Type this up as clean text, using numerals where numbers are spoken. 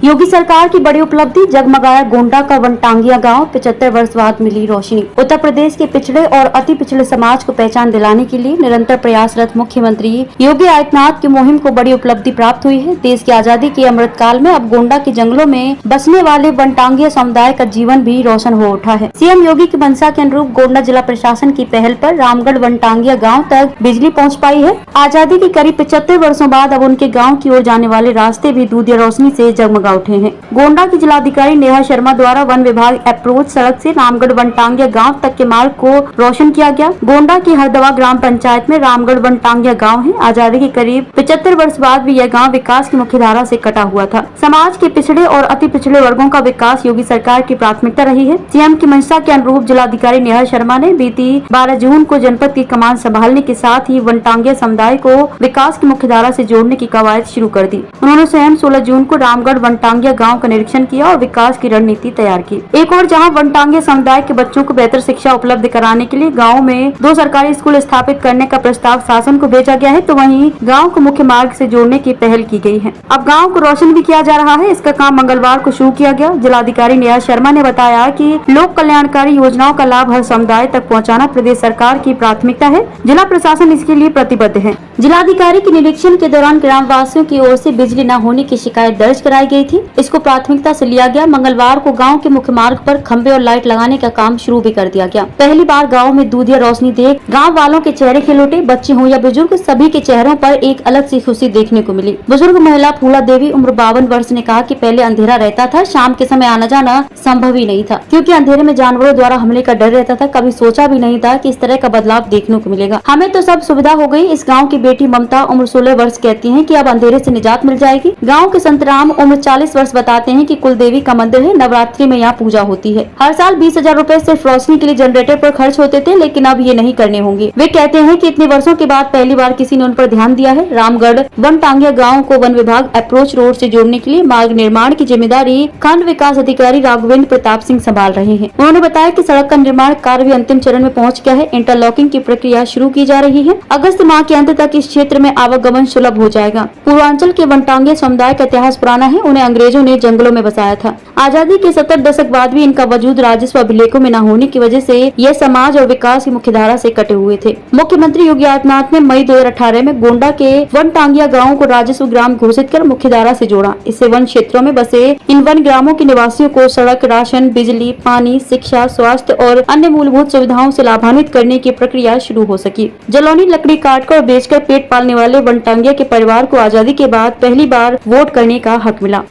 योगी सरकार की बड़ी उपलब्धि, जगमगाया गोंडा का वनटांगिया गांव, 75 वर्ष बाद मिली रोशनी। उत्तर प्रदेश के पिछड़े और अति पिछड़े समाज को पहचान दिलाने के लिए निरंतर प्रयासरत मुख्यमंत्री योगी आदित्यनाथ की मुहिम को बड़ी उपलब्धि प्राप्त हुई है। देश की आजादी के अमृत काल में अब गोंडा के जंगलों में बसने वाले वनटांगिया समुदाय का जीवन भी रोशन हो उठा है। सीएम योगी की मंशा के अनुरूप गोंडा जिला प्रशासन की पहल पर रामगढ़ वनटांगिया गाँव तक बिजली पहुँच पाई है। आजादी के करीब 75 वर्षों बाद अब उनके गाँव की ओर जाने वाले रास्ते भी दूधिया रोशनी से जगमगा उठे हैं। गोंडा की जिलाधिकारी नेहा शर्मा द्वारा वन विभाग अप्रोच सड़क से रामगढ़ वनटांगिया गांव तक के मार्ग को रोशन किया गया। गोंडा की हरदवा ग्राम पंचायत में रामगढ़ वनटांगिया गांव है। आजादी के करीब 75 वर्ष बाद भी यह गांव विकास की मुख्य धारा से कटा हुआ था। समाज के पिछड़े और अति पिछड़े वर्गों का विकास योगी सरकार की प्राथमिकता रही है। सीएम की मंशा के अनुरूप जिलाधिकारी नेहा शर्मा ने बीती 12 जून को जनपद की कमान संभालने के साथ ही वनटांगिया समुदाय को विकास की मुख्य धारा से जोड़ने की कवायद शुरू कर दी। उन्होंने स्वयं 16 जून को रामगढ़ वनटांगिया गांव का निरीक्षण किया और विकास की रणनीति तैयार की। एक और जहां वनटांगिया समुदाय के बच्चों को बेहतर शिक्षा उपलब्ध कराने के लिए गांव में 2 सरकारी स्कूल स्थापित करने का प्रस्ताव शासन को भेजा गया है, तो वहीं गांव को मुख्य मार्ग से जोड़ने की पहल की गई है। अब गांव को रोशन भी किया जा रहा है। इसका काम मंगलवार को शुरू किया गया। जिलाधिकारी नेहा शर्मा ने बताया कि लोक कल्याणकारी योजनाओं का लाभ हर समुदाय तक पहुँचाना प्रदेश सरकार की प्राथमिकता है। जिला प्रशासन इसके लिए प्रतिबद्ध है। जिलाधिकारी के निरीक्षण के दौरान ग्राम वासियों की ओर से बिजली न होने की शिकायत दर्ज कराई गई थी। इसको प्राथमिकता से लिया गया। मंगलवार को गांव के मुख्य मार्ग पर खंबे और लाइट लगाने का काम शुरू भी कर दिया गया। पहली बार गांव में दूधिया रोशनी देख गांव वालों के चेहरे खिल उठे। बच्चे हो या बुजुर्ग, सभी के चेहरों पर एक अलग सी खुशी देखने को मिली। बुजुर्ग महिला फूला देवी उम्र 52 वर्ष ने कहा कि पहले अंधेरा रहता था, शाम के समय आना जाना संभव ही नहीं था, क्योंकि अंधेरे में जानवरों द्वारा हमले का डर रहता था। कभी सोचा भी नहीं था कि इस तरह का बदलाव देखने को मिलेगा। हमें तो सब सुविधा हो गई। इस गाँव की बेटी ममता उम्र 16 वर्ष कहती है कि अब अंधेरे से निजात मिल जाएगी। गाँव के संतराम उम्र 40 वर्ष बताते हैं कि कुल देवी का मंदिर है। नवरात्रि में यहाँ पूजा होती है। हर साल 20,000 रूपए सिर्फ रोशनी के लिए जनरेटर पर खर्च होते थे, लेकिन अब ये नहीं करने होंगे। वे कहते हैं कि इतने वर्षों के बाद पहली बार किसी ने उन पर ध्यान दिया है। रामगढ़ वनटांगिया गांव को वन विभाग अप्रोच रोड से जोड़ने के लिए मार्ग निर्माण की जिम्मेदारी खंड विकास अधिकारी राघवेंद्र प्रताप सिंह संभाल रहे हैं। उन्होंने बताया कि सड़क का निर्माण कार्य भी अंतिम चरण में पहुँच गया है। इंटरलॉकिंग की प्रक्रिया शुरू की जा रही है। अगस्त माह के अंत तक इस क्षेत्र में आवागमन सुलभ हो जाएगा। पूर्वांचल के वनटांगिया समुदाय का इतिहास पुराना है। उन्हें अंग्रेजों ने जंगलों में बसाया था। आजादी के 70 दशक बाद भी इनका वजूद राजस्व अभिलेखों में न होने की वजह से यह समाज और विकास की मुख्य धारा से कटे हुए थे। मुख्यमंत्री योगी आदित्यनाथ ने मई 2018 में गोंडा के वनटांगिया गाँव को राजस्व ग्राम घोषित कर मुख्य धारा से जोड़ा। इससे वन क्षेत्रों में बसे इन वन ग्रामों के निवासियों को सड़क, राशन, बिजली, पानी, शिक्षा, स्वास्थ्य और अन्य मूलभूत सुविधाओं से लाभान्वित करने की प्रक्रिया शुरू हो सकी। जलौनी लकड़ी काटकर और बेचकर पेट पालने वाले वनटांगिया के परिवार को आजादी के बाद पहली बार वोट करने का हक मिला।